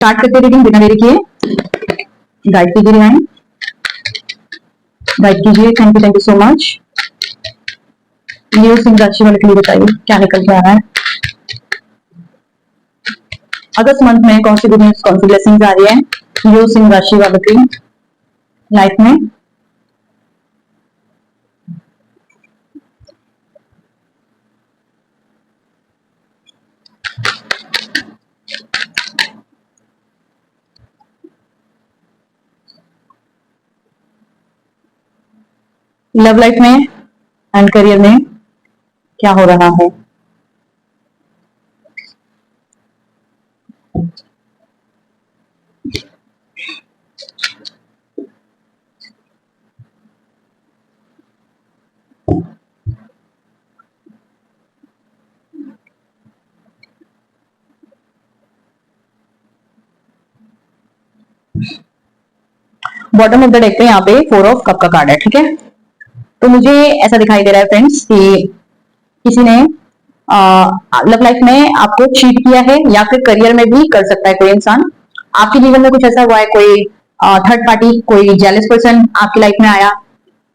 Start करते reading बिना देरी किए। गाइड कीजिए डिवाइन, गाइड कीजिए। Thank you so much. Leo सिंह राशि वाले के लिए बताइए क्या निकल के आ रहा है। अगस्त मंथ में कौन सी गुड न्यूज, कौन सी ब्लेसिंग्स आ रही है लियो सिंह राशि वालों की लाइफ में। लव लाइफ में एंड करियर में क्या हो रहा है। बॉटम ऑफ द डेक पे यहाँ पे 4 ऑफ कप का कार्ड है, ठीक है। तो मुझे ऐसा दिखाई दे रहा है फ्रेंड्स कि किसी ने लव लाइफ में आपको चीट किया है या फिर करियर में भी कर सकता है कोई इंसान। आपके जीवन में कुछ ऐसा हुआ है, कोई थर्ड पार्टी, कोई जेलस पर्सन आपकी लाइफ में आया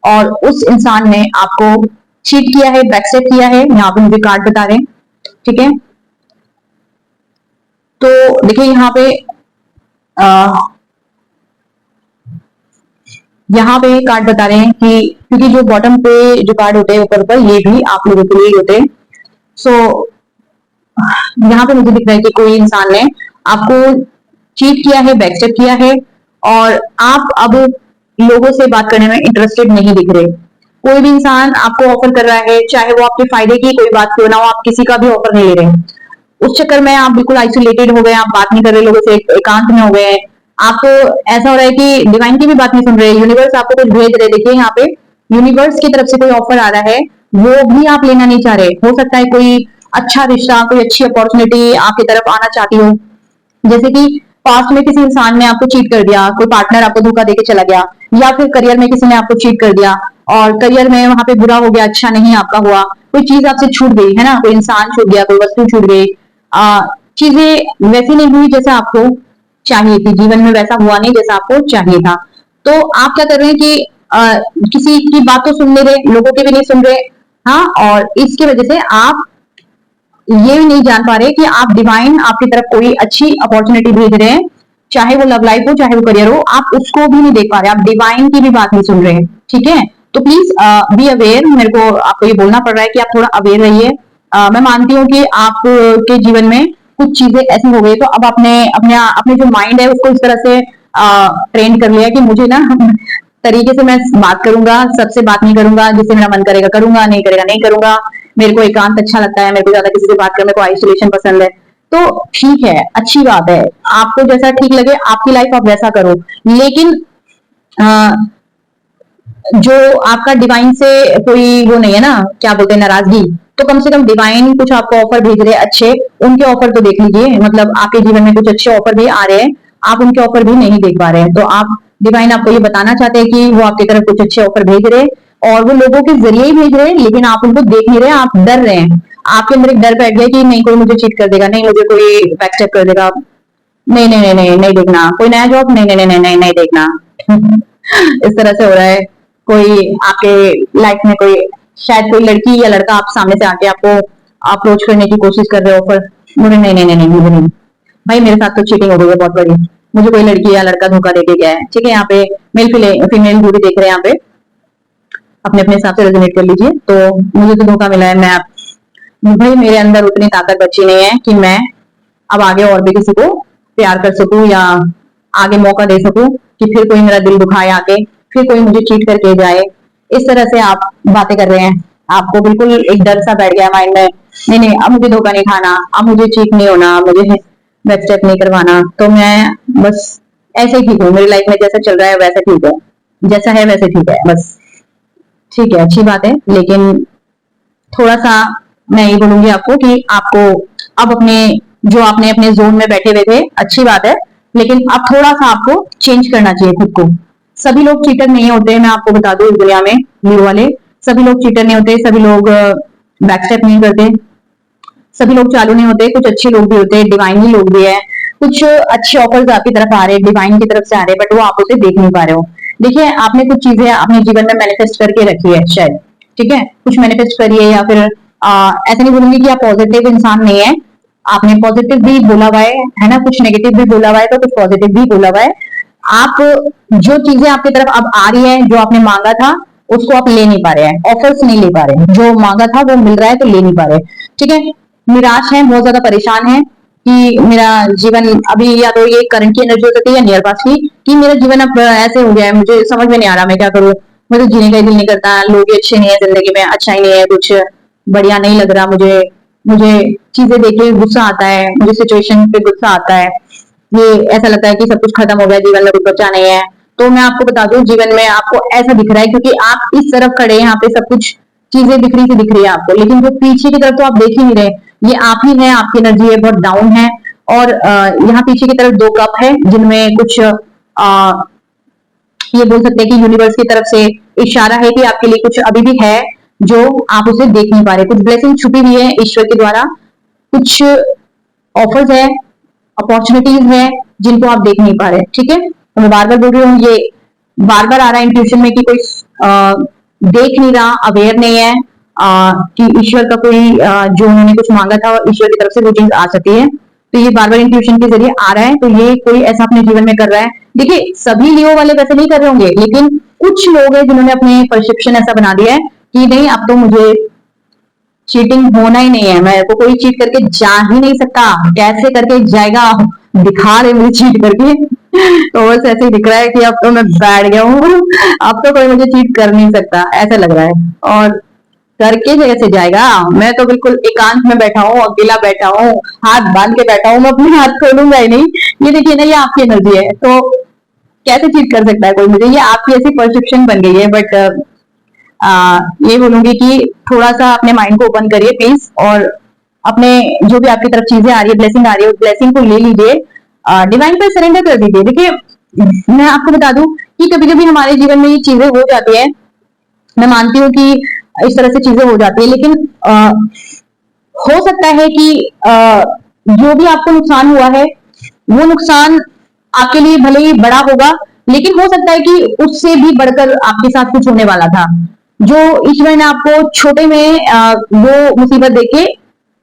और उस इंसान ने आपको चीट किया है, बैकस्टेप किया है। यहाँ पे मुझे कार्ड बता रहे हैं, ठीक है। तो देखिए यहाँ पे कार्ड बता रहे हैं कि क्योंकि जो बॉटम पे जो कार्ड होते हैं ऊपर ऊपर, ये भी आप लोगों के लिए होते हैं। सो यहाँ पे मुझे दिख रहा है कि कोई इंसान ने आपको चीट किया है, बैकस्टेप किया है और आप अब लोगों से बात करने में इंटरेस्टेड नहीं दिख रहे। कोई भी इंसान आपको ऑफर कर रहा है, चाहे वो आपके फायदे की कोई बात क्यों ना हो, आप किसी का भी ऑफर नहीं ले रहे। उस चक्कर में आप बिल्कुल आइसोलेटेड हो गए, आप बात नहीं कर रहे लोगों से, एकांत में हो गए हैं। आपको ऐसा हो रहा है कि डिवाइन की भी बात नहीं सुन रहे, यूनिवर्स आपको कुछ भेज रहे। देखिए यहाँ पे यूनिवर्स की तरफ से कोई ऑफर आ रहा है, वो भी आप लेना नहीं चाह रहे। हो सकता है कोई अच्छा रिश्ता, कोई अच्छी अपॉर्चुनिटी आपकी तरफ आना चाहती हो। जैसे कि पास्ट में किसी इंसान ने आपको चीट कर दिया, कोई पार्टनर आपको धोखा देके चला गया, या फिर करियर में किसी ने आपको चीट कर दिया और करियर में वहां पे बुरा हो गया, अच्छा नहीं आपका हुआ, कोई चीज आपसे छूट गई है ना, कोई इंसान छूट गया, कोई वस्तु छूट गई, चीजें वैसी नहीं हुई जैसा आपको चाहिए थी, जीवन में वैसा हुआ नहीं जैसा आपको चाहिए था। तो आप क्या कर रहे हैं कि किसी की बात तो सुन नहीं रहे, लोगों की भी नहीं सुन रहे, हाँ, और इसकी वजह से आप ये भी नहीं जान पा रहे कि आप डिवाइन आपकी तरफ कोई अच्छी अपॉर्चुनिटी भेज रहे हैं, चाहे वो लव लाइफ हो, चाहे वो करियर हो, आप उसको भी नहीं देख पा रहे, आप डिवाइन की भी बात नहीं सुन रहे, ठीक है। तो प्लीज बी अवेयर। मेरे को आपको ये बोलना पड़ रहा है कि आप थोड़ा अवेयर रहिए। मैं मानती हूँ कि आपके जीवन में कुछ चीजें ऐसी हो गई, तो अब अपने अपने अपने जो माइंड है उसको इस तरह से ट्रेन कर लिया कि मुझे ना तरीके से मैं बात करूंगा, सबसे बात नहीं करूंगा, जिससे मेरा मन करेगा करूंगा, नहीं करेगा नहीं करूंगा। मेरे को एकांत अच्छा लगता है, मेरे को ज्यादा किसी से बात करने को आइसोलेशन पसंद है। तो ठीक है, अच्छी बात है, आपको जैसा ठीक लगे आपकी लाइफ आप वैसा करो। लेकिन जो आपका डिवाइन से कोई वो नहीं है ना, क्या बोलते हैं, नाराजगी, तो कम से कम डिवाइन कुछ आपको ऑफर भेज रहे हैं अच्छे, उनके ऑफर तो देख लीजिए। मतलब आपके जीवन में कुछ अच्छे ऑफर भी आ रहे हैं, आप उनके ऑफर भी नहीं देख पा रहे हैं। तो आप डिवाइन आपको ये बताना चाहते हैं कि वो आपकी तरफ कुछ अच्छे ऑफर भेज रहे हैं और वो लोगों के जरिए ही भेज रहे हैं, लेकिन आप उनको देख नहीं रहे, आप डर रहे हैं। आपके अंदर एक डर बैठ गया कि नहीं कोई मुझे चीट कर देगा, नहीं मुझे कोई बैकस्टेप कर देगा, नहीं नहीं नहीं नहीं नहीं देखना, कोई नया जॉब, नहीं नहीं नहीं नहीं नहीं देखना। इस तरह से हो रहा है। कोई आपके लाइफ में कोई, शायद कोई लड़की या लड़का आप सामने से आके आपको अप्रोच करने की कोशिश कर रहे हो, पर मुझे नहीं नहीं नहीं नहीं मुझे नहीं, भाई मेरे साथ तो चीटिंग हो गई है बहुत बड़ी, मुझे कोई लड़की या लड़का धोखा देके गया है, ठीक है। यहाँ पे मेल फीमेल जो भी देख रहे हैं यहाँ पे अपने अपने हिसाब से रेजोनेट कर लीजिए। तो मुझे तो धोखा मिला है, मैं भाई मेरे अंदर उतनी ताकत बची नहीं है कि मैं अब आगे और भी किसी को प्यार कर सकूं या आगे मौका दे सकूं कि फिर कोई मेरा दिल दुखाए आके, फिर कोई मुझे चीट करके जाए। इस तरह से आप बातें कर रहे हैं, आपको बिल्कुल एक डर सा बैठ गया माइंड में, नहीं नहीं अब मुझे धोखा नहीं खाना, अब मुझे चीट नहीं होना, मुझे बैकस्टेप नहीं करवाना, तो मैं बस ऐसे ही ठीक हूँ, मेरी लाइफ में जैसा चल रहा है वैसा ठीक है, जैसा है वैसे ठीक है बस। ठीक है, अच्छी बात है, लेकिन थोड़ा सा मैं ये बोलूंगी आपको कि आपको अब अपने जो आपने अपने जोन में बैठे हुए थे, अच्छी बात है, लेकिन अब थोड़ा सा आपको चेंज करना चाहिए खुद को। सभी लोग चीटर नहीं होते, मैं आपको बता दूं इस दुनिया में न्यू वाले, सभी लोग चीटर नहीं होते, सभी लोग बैकस्टेप नहीं करते, सभी लोग चालू नहीं होते, कुछ अच्छे लोग भी होते हैं, डिवाइनली लोग भी है। कुछ अच्छे ऑफर्स आपकी तरफ आ रहे हैं, डिवाइन की तरफ से आ रहे हैं, बट वो आप उसे देख नहीं पा रहे हो। देखिए, आपने कुछ चीजें अपने जीवन में मैनिफेस्ट करके रखी है शायद, ठीक है, कुछ मैनिफेस्ट करिए, या फिर ऐसा नहीं बोलूंगी कि आप पॉजिटिव इंसान नहीं है, आपने पॉजिटिव भी बोला हुआ है ना, कुछ नेगेटिव भी बोला हुआ है, तो कुछ पॉजिटिव भी बोला हुआ है। आप जो चीजें आपकी तरफ अब आ रही है, जो आपने मांगा था, उसको आप ले नहीं पा रहे हैं, ऑफर्स नहीं ले पा रहे हैं, जो मांगा था वो मिल रहा है तो ले नहीं पा रहे, ठीक है। निराश है, बहुत ज्यादा परेशान है कि मेरा जीवन अभी, या तो ये करंट की एनर्जी हो सकती है या नियर पास की, कि मेरा जीवन अब ऐसे हो गया है, मुझे समझ में नहीं आ रहा मैं क्या करूं, मुझे तो जीने का ही दिल नहीं करता, लोग भी अच्छे नहीं है जिंदगी में, अच्छा ही नहीं है, कुछ बढ़िया नहीं लग रहा मुझे, मुझे चीजें देख के गुस्सा आता है, मुझे सिचुएशन पे गुस्सा आता है, ये ऐसा लगता है कि सब कुछ खत्म हो गया, जीवन में कुछ बचा नहीं है। तो मैं आपको बता दूं, जीवन में आपको ऐसा दिख रहा है क्योंकि आप इस तरफ खड़े हैं, यहाँ पे सब कुछ चीजें दिख रही सी दिख रही है आपको, लेकिन जो पीछे की तरफ तो आप देख ही नहीं रहे, ये आप ही है, आपकी एनर्जी है बहुत डाउन है। और यहाँ पीछे की तरफ 2 कप है, जिनमें कुछ ये बोल सकते हैं कि यूनिवर्स की तरफ से इशारा है कि आपके लिए कुछ अभी भी है जो आप उसे देख नहीं पा रहे, कुछ ब्लेसिंग छुपी हुई है ईश्वर के द्वारा, कुछ ऑफर्स है, अपॉर्चुनिटीज है जिनको आप देख नहीं पा रहे, ठीक है। तो मैं बार बार बोल रही हूँ, ये बार बार आ रहा है इंट्यूशन में कि कोई देख नहीं रहा, अवेयर नहीं है कि ईश्वर का कोई जो उन्होंने कुछ मांगा था ईश्वर की तरफ से वो चीज आ सकती है, तो ये बार बार इंट्यूशन के जरिए आ रहा है, तो ये कोई ऐसा अपने जीवन में कर रहा है। देखिए, सभी लियो वाले वैसे नहीं कर रहे होंगे, लेकिन कुछ लोग हैं जिन्होंने अपनी परसेप्शन ऐसा बना दिया है कि नहीं, अब तो मुझे चीटिंग होना ही नहीं है, मेरे को कोई चीट करके जा ही नहीं सकता, कैसे करके जाएगा, दिखा रहे मुझे चीट करके तो बस ऐसे ही दिख रहा है कि अब तो मैं बैठ गया हूँ अब तो कोई मुझे चीट कर नहीं सकता, ऐसा लग रहा है। और करके कैसे जाएगा, मैं तो बिल्कुल एकांत में बैठा हूँ, अकेला बैठा हूँ, हाथ बांध के बैठा हूँ, मैं अपने हाथ खोलूंगा ही नहीं। ये देखिए ना, ये आपकी एनर्जी है, तो कैसे चीट कर सकता है कोई मुझे, ये आपकी ऐसी परसेप्शन बन गई है। बट ये बोलूंगी कि थोड़ा सा अपने माइंड को ओपन करिए प्लीज, और अपने जो भी आपकी तरफ चीजें आ रही है, ब्लेसिंग आ रही है, उस ब्लेसिंग को ले लीजिए, डिवाइन पर सरेंडर कर दीजिए। देखिए, मैं आपको बता दूं कि कभी कभी हमारे जीवन में ये चीजें हो जाती है, मैं मानती हूँ कि इस तरह से चीजें हो जाती है, लेकिन हो सकता है कि जो भी आपको नुकसान हुआ है वो नुकसान आपके लिए भले ही बड़ा होगा, लेकिन हो सकता है कि उससे भी बढ़कर आपके साथ कुछ होने वाला था, जो ईश्वर ने आपको छोटे में वो मुसीबत देके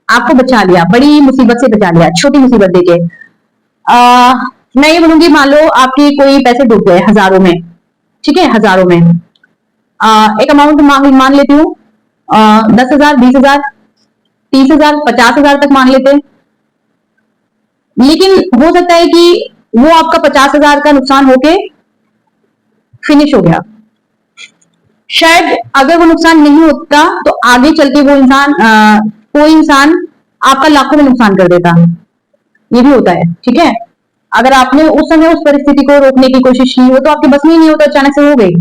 आपको बचा लिया, बड़ी मुसीबत से बचा लिया छोटी मुसीबत देके। मैं ये बोलूंगी, मान लो आपके कोई पैसे डूब गए हजारों में, ठीक है, हजारों में एक अमाउंट मान लेती हूँ, 10,000, 20,000, 30,000, 50,000 तक मान लेते हैं, लेकिन हो सकता है कि वो आपका 50,000 का नुकसान होके फिनिश हो गया। शायद अगर वो नुकसान नहीं होता तो आगे चल के वो इंसान कोई इंसान आपका लाखों में नुकसान कर देता, ये भी होता है, ठीक है। अगर आपने उस समय उस परिस्थिति को रोकने की कोशिश की हो, तो आपके बस में ही नहीं होता, अचानक से हो गई,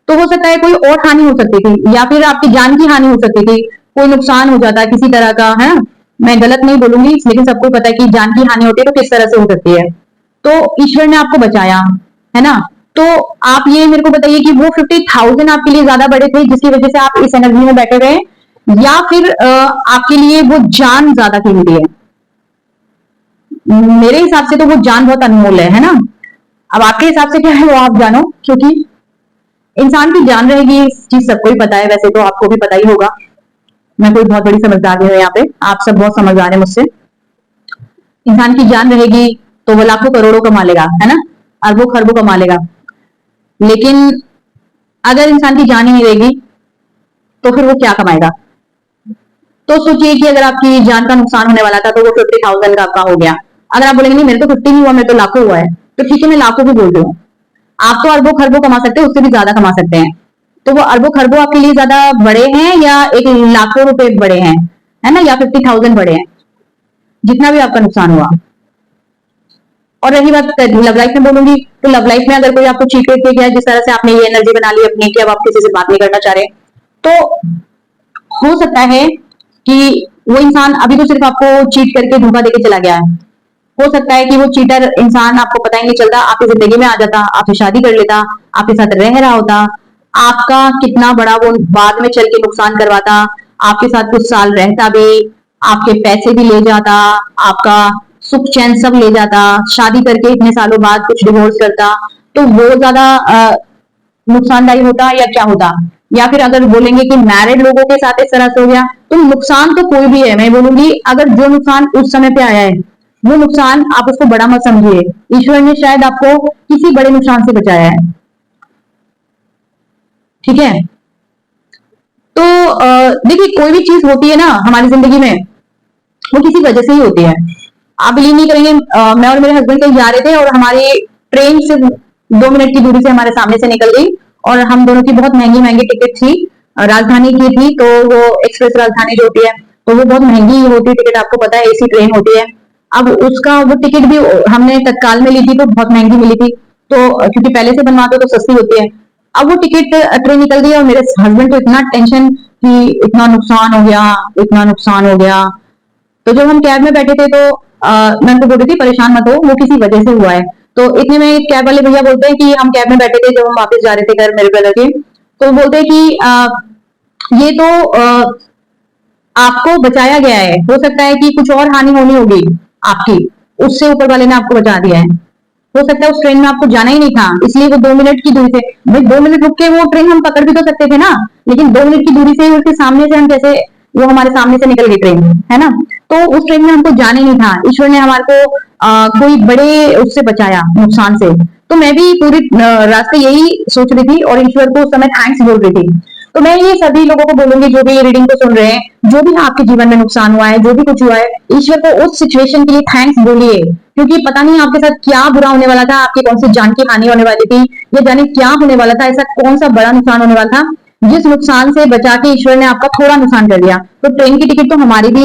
तो हो सकता है कोई और हानि हो सकती थी, या फिर आपकी जान की हानि हो सकती थी, कोई नुकसान हो जाता किसी तरह का, है। मैं गलत नहीं बोलूंगी, लेकिन सबको पता है कि जान की हानि होती है तो किस तरह से हो सकती है, तो ईश्वर ने आपको बचाया, है ना। तो आप ये मेरे को बताइए कि वो 50,000 आपके लिए ज्यादा बड़े थे जिसकी वजह से आप इस एनर्जी में बैठे रहे, या फिर आपके लिए वो जान ज्यादा कीमती है। मेरे हिसाब से तो वो जान बहुत अनमोल है ना। अब आपके हिसाब से क्या है वो आप जानो, क्योंकि इंसान की जान रहेगी, इस चीज सबको ही पता है, वैसे तो आपको भी पता ही होगा, मैं कोई बहुत बड़ी समझदार नहीं हूँ यहाँ पे, आप सब बहुत समझदार हैं मुझसे। इंसान की जान रहेगी तो वो लाखों करोड़ों कमा लेगा, है ना, अरबों खरबों कमा लेगा, लेकिन अगर इंसान की जान ही नहीं रहेगी तो फिर वो क्या कमाएगा। तो सोचिए कि अगर आपकी जान का नुकसान होने वाला था तो वो 50,000 का आपका हो गया। अगर आप बोलेंगे नहीं मेरे तो 50 नहीं हुआ, मेरे तो लाखों हुआ है, तो ठीक है, मैं लाखों भी बोल रही हूँ, आप तो अरबों खरबों कमा सकते हैं, उससे भी ज्यादा कमा सकते हैं। तो वो अरबों खरबों आपके लिए ज्यादा बड़े हैं, या एक लाखों रुपए बड़े हैं, है ना, या 50,000 बड़े हैं, जितना भी आपका नुकसान हुआ। और रही बात लव लाइफ में बोलूंगी, तो लव लाइफ में अगर कोई आपको चीट करके गया, जिस तरह से आपने ये एनर्जी बना ली अपनी कि अब आप किसी से बात नहीं करना चाह रहे, तो हो सकता है कि वो इंसान अभी तो सिर्फ आपको चीट करके धोखा देके चला गया है, हो सकता है कि वो चीटर इंसान आपको पता ही नहीं चलता आपकी जिंदगी में आ जाता, आपसे शादी कर लेता, आपके साथ रह रहा होता, आपका कितना बड़ा वो बाद में चल के नुकसान करवाता, आपके साथ कुछ साल रहता भी, आपके पैसे भी ले जाता, आपका सुख चैन सब ले जाता, शादी करके इतने सालों बाद कुछ डिवोर्स करता, तो वो ज्यादा नुकसानदायी होता या क्या होता? या फिर अगर बोलेंगे कि मैरिड लोगों के साथ इस तरह से हो गया, तो नुकसान तो कोई भी है, मैं बोलूंगी अगर जो नुकसान उस समय पे आया है वो नुकसान आप उसको बड़ा मत समझिए, ईश्वर ने शायद आपको किसी बड़े नुकसान से बचाया है। ठीक है, तो देखिए कोई भी चीज होती है ना हमारी जिंदगी में, वो किसी वजह से ही होती है। आप बिलीव नहीं करेंगे, मैं और मेरे हस्बैंड कहीं जा रहे थे और हमारी ट्रेन सिर्फ 2 मिनट की दूरी से हमारे सामने से निकल गई, और हम दोनों की बहुत महंगी महंगी टिकट थी, राजधानी की थी, तो वो एक्सप्रेस राजधानी जो होती है, तो वो बहुत महंगी होती है टिकट, आपको पता है एसी ट्रेन होती है। अब उसका वो टिकट भी हमने तत्काल में ली थी तो बहुत महंगी मिली थी, तो क्योंकि पहले से बनवाते तो सस्ती होती है। अब वो टिकट ट्रेन निकल गई और मेरे हस्बैंड को इतना टेंशन कि इतना नुकसान हो गया, इतना नुकसान हो गया। तो जब हम कैब में बैठे थे तो मैं उनको बोल रही थी परेशान मत हो, वो किसी वजह से हुआ है। तो इतने में कैब वाले भैया बोलते हैं कि हम कैब में बैठे थे जब हम वापस जा रहे थे घर मेरे ब्रदर के, तो बोलते हैं कि ये तो आपको बचाया गया है, हो सकता है कि कुछ और हानि होनी होगी आपकी, उससे ऊपर वाले ने आपको बचा दिया है, हो सकता है उस ट्रेन में आपको जाना ही नहीं था, इसलिए वो 2 मिनट की दूरी से, भाई 2 मिनट रुक के वो ट्रेन हम पकड़ भी तो सकते थे ना, लेकिन 2 मिनट की दूरी से उसके सामने से हम कैसे, वो हमारे सामने से निकल गई ट्रेन, है ना। तो उस ट्रेन में हमको जाना ही नहीं था, ईश्वर ने हमारे को कोई बड़े उससे बचाया नुकसान से। तो मैं भी पूरी रास्ते यही सोच रही थी और ईश्वर को उस समय थैंक्स बोल रही थी। तो मैं ये सभी लोगों को बोलूंगी जो भी ये रीडिंग को सुन रहे हैं, जो भी आपके जीवन में नुकसान हुआ है, जो भी कुछ हुआ है, ईश्वर को उस सिचुएशन के लिए थैंक्स बोलिए, क्योंकि पता नहीं आपके साथ क्या बुरा होने वाला था, आपकी कौन सी जान की हानि होने वाली थी, या जाने क्या होने वाला था, ऐसा कौन सा बड़ा नुकसान होने वाला था, जिस नुकसान से बचा के ईश्वर ने आपका थोड़ा नुकसान कर दिया। तो ट्रेन की टिकट तो हमारी भी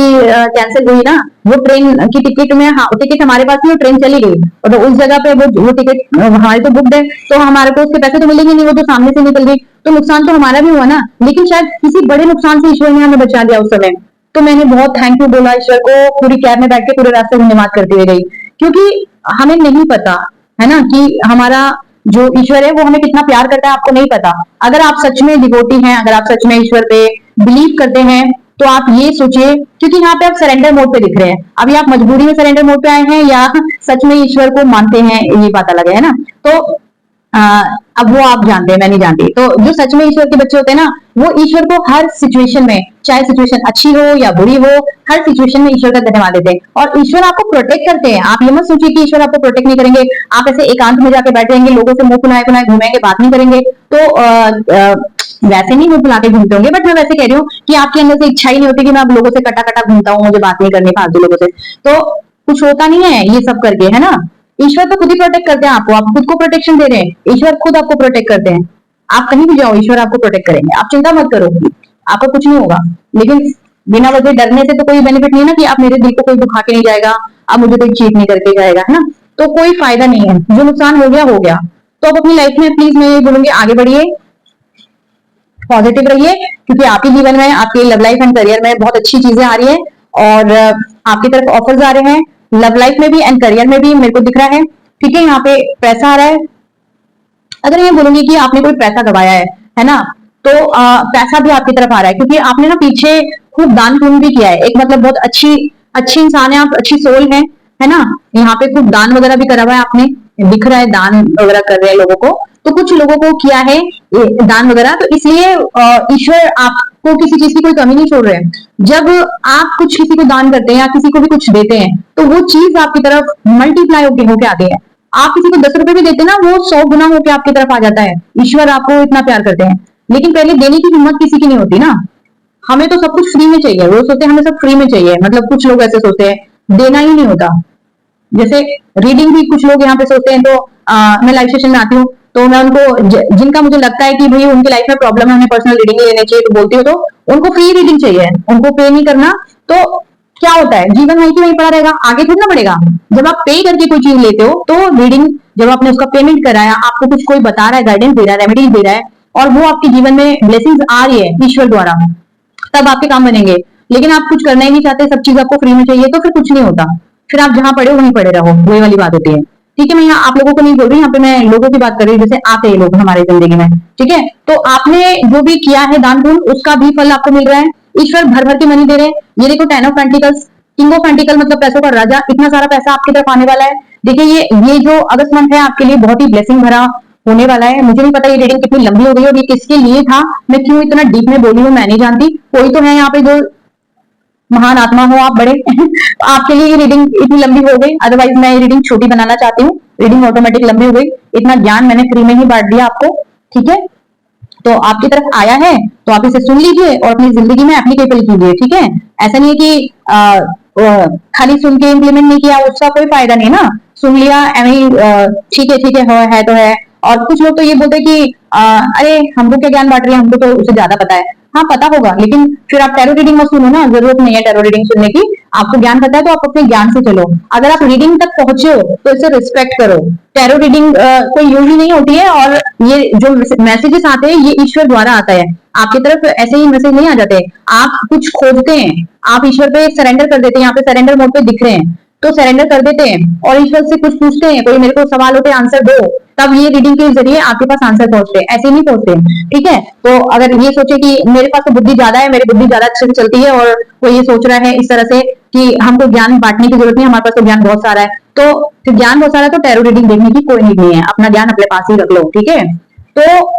कैंसिल हुई ना, वो ट्रेन की टिकट में, हाँ, टिकट हमारे पास थी, वो ट्रेन चली गई, और तो उस जगह पे वो टिकट हमारी तो बुकड है, तो हमारे को उसके पैसे तो मिलेंगे नहीं, वो तो सामने से निकल गई, तो नुकसान तो हमारा भी हुआ ना, लेकिन शायद किसी बड़े नुकसान से ईश्वर ने हमें बचा दिया उस समय। तो मैंने बहुत थैंक यू बोला ईश्वर को, पूरी कैब में बैठ के पूरे रास्ते धन्यवाद करती हुए गई, क्योंकि हमें नहीं पता है ना कि हमारा जो ईश्वर है वो हमें कितना प्यार करता है, आपको नहीं पता। अगर आप सच में डिवोटी हैं, अगर आप सच में ईश्वर पे बिलीव करते हैं, तो आप ये सोचिए, क्योंकि यहाँ पे आप सरेंडर मोड पे दिख रहे हैं, अभी आप मजबूरी में सरेंडर मोड पे आए हैं या सच में ईश्वर को मानते हैं, ये बात अलग है ना। तो अब वो आप जानते हैं, मैं नहीं जानती। तो जो सच में ईश्वर के बच्चे होते हैं ना, वो ईश्वर को हर सिचुएशन में, चाहे सिचुएशन अच्छी हो या बुरी हो, हर सिचुएशन में ईश्वर का धन्यवाद देते हैं, और ईश्वर आपको प्रोटेक्ट करते हैं। आप ये मत सोचिए कि ईश्वर आपको प्रोटेक्ट नहीं करेंगे, आप ऐसे एकांत में जाके बैठे रहेंगे, लोगों से मुंह फुलाए फुलाए घूमेंगे, बात नहीं करेंगे, तो वैसे नहीं मुंह फुला के घूमते होंगे, बट मैं वैसे कह रही हूँ कि आपके अंदर से इच्छा ही नहीं होती कि मैं अब लोगों से कटा कटा घूमता हूँ, मुझे बात नहीं करनी फालतू लोगों से, तो कुछ होता नहीं है ये सब करके, है ना। ईश्वर तो खुद ही प्रोटेक्ट करते हैं आपको, आप खुद को प्रोटेक्शन दे रहे हैं, ईश्वर खुद आपको प्रोटेक्ट करते हैं। आप कहीं भी जाओ ईश्वर आपको प्रोटेक्ट करेंगे, आप चिंता मत करो, आपको कुछ नहीं होगा। लेकिन बिना वजह डरने से तो कोई बेनिफिट नहीं है ना, कि आप मेरे दिल को कोई दुखा के नहीं जाएगा, अब मुझे कोई चीट नहीं करके जाएगा, है ना, तो कोई फायदा नहीं है, जो नुकसान हो गया हो गया। तो अब अपनी लाइफ में प्लीज मैं ये बोलूंगी, आगे बढ़िए, पॉजिटिव रहिए, क्योंकि आपके जीवन में, आपके लव लाइफ एंड करियर में बहुत अच्छी चीजें आ रही है, और आपकी तरफ ऑफर्स आ रहे हैं, लव लाइफ में भी एंड करियर में भी मेरे को दिख रहा है। ठीक है, यहाँ पे पैसा आ रहा है। अगर ये बोलूंगी कि आपने कोई पैसा गवाया है ना, तो पैसा भी आपकी तरफ आ रहा है, क्योंकि आपने ना पीछे खूब दान पुण्य भी किया है, एक मतलब बहुत अच्छी अच्छी इंसान है आप, अच्छी सोल है ना। यहाँ पे खूब दान वगैरह भी करा हुआ है आपने, दिख रहा है दान वगैरह कर रहे हैं लोगों को, तो कुछ लोगों को किया है दान वगैरह, तो इसलिए ईश्वर आपको किसी चीज की कोई कमी नहीं छोड़ रहे हैं। जब आप कुछ किसी को दान करते हैं या किसी को भी कुछ देते हैं, तो वो चीज आपकी तरफ मल्टीप्लाई होके आती है। आप किसी को 10 रुपए भी देते हैं ना, वो 100 गुना होकर आपकी तरफ आ जाता है। ईश्वर आपको इतना प्यार करते हैं, लेकिन पहले देने की हिम्मत किसी की नहीं होती ना। हमें तो सब कुछ फ्री में चाहिए, वो सोचते हैं हमें सब फ्री में चाहिए, मतलब कुछ लोग ऐसे सोचते हैं, देना ही नहीं होता। जैसे रीडिंग भी कुछ लोग यहाँ पे सोचते हैं, तो मैं लाइव सेशन में आती हूँ, तो मैं उनको जिनका मुझे लगता है कि भाई उनकी लाइफ में प्रॉब्लम है, उन्हें पर्सनल रीडिंग लेने चाहिए, तो बोलती हूँ, तो उनको फ्री रीडिंग चाहिए, उनको पे नहीं करना। तो क्या होता है, जीवन वहीं की वहीं पड़ा रहेगा, आगे थोड़ा ना बढ़ेगा। जब आप पे करके कोई चीज लेते हो, तो रीडिंग जब आपने उसका पेमेंट कराया, आपको कुछ कोई बता रहा है, गाइडेंस दे रहा है, रेमेडीज दे रहा है, और वो आपके जीवन में ब्लेसिंग्स आ रही है ईश्वर द्वारा, तब आपके काम बनेंगे। लेकिन आप कुछ करना ही नहीं चाहते, सब चीज आपको फ्री में चाहिए, तो फिर कुछ नहीं होता, फिर आप जहां पड़े हो वहीं पड़े रहो, वही वाली बात होती है। ठीक है, मैं यहाँ आप लोगों को नहीं बोल रही, यहाँ पे मैं लोगों की बात कर रही हूँ, जैसे आते हैं लोग हमारे जिंदगी में। ठीक है, तो आपने जो भी किया है दान पुण्य, उसका भी फल आपको मिल रहा है, ईश्वर भर भर के मनी दे रहे हैं। ये देखो 10 of pentacles, king of pentacle मतलब पैसों का राजा, इतना सारा पैसा आपकी तरफ आने वाला है। देखिए ये जो अगस्त मंथ है आपके लिए बहुत ही ब्लेसिंग भरा होने वाला है। मुझे नहीं पता ये रीडिंग कितनी लंबी हो गई और ये किसके लिए था, मैं क्यों इतना डीप में बोली हूँ मैं नहीं जानती। कोई तो है यहाँ पे जो महान आत्मा हो आप बड़े आपके लिए ये रीडिंग इतनी लंबी हो गई, अदरवाइज मैं ये रीडिंग छोटी बनाना चाहती हूँ। रीडिंग ऑटोमेटिक लंबी हो गई, इतना ज्ञान मैंने फ्री में ही बांट दिया आपको, ठीक है। तो आपकी तरफ आया है तो आप इसे सुन लीजिए और अपनी जिंदगी में एप्लीकेबल कीजिए, ठीक है। ऐसा नहीं है कि खाली सुन के इम्प्लीमेंट नहीं किया उसका कोई फायदा नहीं ना, सुन लिया ठीक है तो है। और कुछ लोग तो ये बोलते हैं कि अरे हमको क्या ज्ञान बांट रही है, हमको तो उसे ज्यादा पता है। हाँ पता होगा, लेकिन फिर आप टैरो रीडिंग मत सुनो ना, जरूरत नहीं है टैरो रीडिंग सुनने की। आपको ज्ञान पता है तो आप अपने ज्ञान से चलो। अगर आप रीडिंग तक पहुंचे हो तो इसे रिस्पेक्ट करो। टैरो रीडिंग कोई यूज ही नहीं होती है, और ये जो मैसेजेस आते हैं ये ईश्वर द्वारा आता है आपकी तरफ, ऐसे ही मैसेज नहीं आ जाते। आप कुछ खोजते हैं, आप ईश्वर पे सरेंडर कर देते हैं, यहाँ पे सरेंडर मोड पे दिख रहे हैं तो सरेंडर कर देते हैं और ईश्वर से कुछ पूछते हैं, कोई मेरे को सवालों पे आंसर दो, तब ये रीडिंग के जरिए आपके पास आंसर पहुंचते हैं, ऐसे नहीं पहुंचते, ठीक है। तो अगर ये सोचे कि मेरे पास तो बुद्धि ज्यादा है, मेरी बुद्धि ज्यादा अच्छे से चलती है, और कोई ये सोच रहा है इस तरह से कि हमको ज्ञान बांटने की जरूरत नहीं, हमारे पास तो ज्ञान बहुत सारा है, तो फिर ज्ञान बहुत सारा है तो टैरो रीडिंग देखने की कोई नीड नहीं है, अपना ज्ञान अपने पास ही रख लो, ठीक है। तो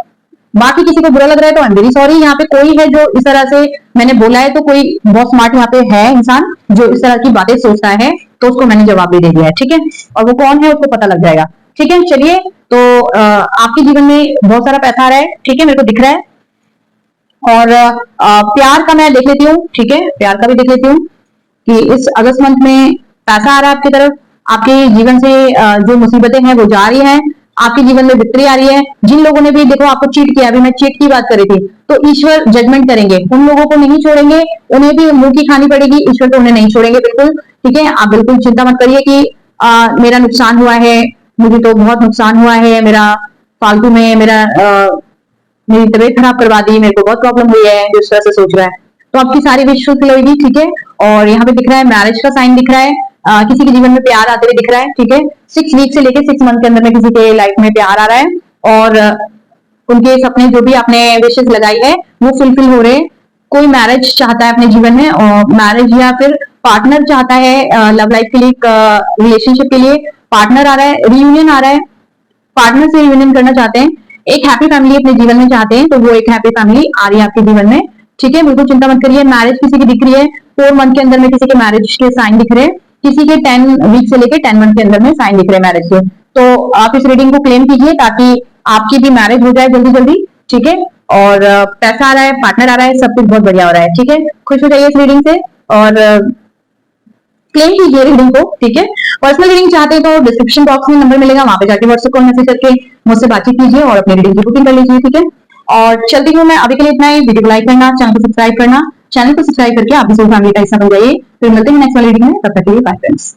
बाकी किसी को बुरा लग रहा है तो आई एम वेरी सॉरी। यहाँ पे कोई है जो इस तरह से मैंने बोला है, तो कोई बहुत स्मार्ट यहाँ पे है इंसान जो इस तरह की बातें सोचता है, तो उसको मैंने जवाब भी दे दिया है, ठीक है। और वो कौन है उसको पता लग जाएगा, ठीक है। चलिए, तो आपके जीवन में बहुत सारा पैसा आ रहा है, ठीक है, मेरे को दिख रहा है। और प्यार का मैं देख लेती हूँ, ठीक है, प्यार का भी देख लेती हूँ कि इस अगस्त मंथ में पैसा आ रहा है आपकी तरफ, आपके जीवन से जो मुसीबतें हैं वो जा रही हैं, आपके जीवन में विक्ट्री आ रही है। जिन लोगों ने भी देखो आपको चीट किया, अभी मैं चीट की बात कर रही थी, तो ईश्वर जजमेंट करेंगे, उन लोगों को नहीं छोड़ेंगे, उन्हें भी मुंह की खानी पड़ेगी, ईश्वर तो उन्हें नहीं छोड़ेंगे बिल्कुल, ठीक है। आप बिल्कुल चिंता मत करिए कि मेरा नुकसान हुआ है, मुझे तो बहुत नुकसान हुआ है, मेरा फालतू में मेरी तबीयत खराब करवा दी, मेरे को बहुत प्रॉब्लम हुई है, जो इस तरह से सोच रहा है, तो आपकी सारी विश फुलफिल होगी, ठीक है। और यहाँ पे दिख रहा है मैरिज का साइन दिख रहा है, किसी के जीवन में प्यार आते हुए दिख रहा है, ठीक है। 6 वीक से लेके 6 मंथ के अंदर में किसी के लाइफ में प्यार आ रहा है, और उनके सपने जो भी आपने विशेष लगाई है वो फुलफिल हो रहे हैं। कोई मैरिज चाहता है अपने जीवन में, और मैरिज या फिर पार्टनर चाहता है लव लाइफ के लिए, रिलेशनशिप के लिए पार्टनर आ रहा है, रियूनियन आ रहा है, पार्टनर से रियूनियन करना चाहते हैं, एक हैप्पी फैमिली अपने जीवन में चाहते हैं, तो वो एक हैप्पी फैमिली आ रही है आपके जीवन में, ठीक है। बिल्कुल चिंता मत करिए। मैरिज किसी की दिख रही है, 4 मंथ के अंदर में किसी के मैरिज के साइन दिख रहे हैं, किसी के 10 वीक से लेके 10 मंथ के अंदर में साइन दिख रहे हैं मैरिज के। तो आप इस रीडिंग को क्लेम कीजिए ताकि आपकी भी मैरिज हो जाए जल्दी जल्दी, ठीक है। और पैसा आ रहा है, पार्टनर आ रहा है, सब कुछ बहुत बढ़िया हो रहा है, ठीक है। खुश हो जाइए इस रीडिंग से और क्लेम कीजिए रीडिंग को, ठीक है। पर्सनल रीडिंग चाहते हैं तो डिस्क्रिप्शन बॉक्स में नंबर मिलेगा, वहां पे जाके व्हाट्सएप कॉल मैसेज करके मुझसे बातचीत कीजिए और अपनी रीडिंग की बुकिंग कर लीजिए, ठीक है। और चलती हूँ मैं अभी के लिए इतना ही। वीडियो को लाइक करना, चैनल को सब्सक्राइब करना, चैनल को सब्सक्राइब करके आप भी सोल फैमिली का हिस्सा बन जाइए। फिर मिलते हैं नेक्स्ट वाली रीडिंग में, तब तक के लिए बाय फ्रेंड्स।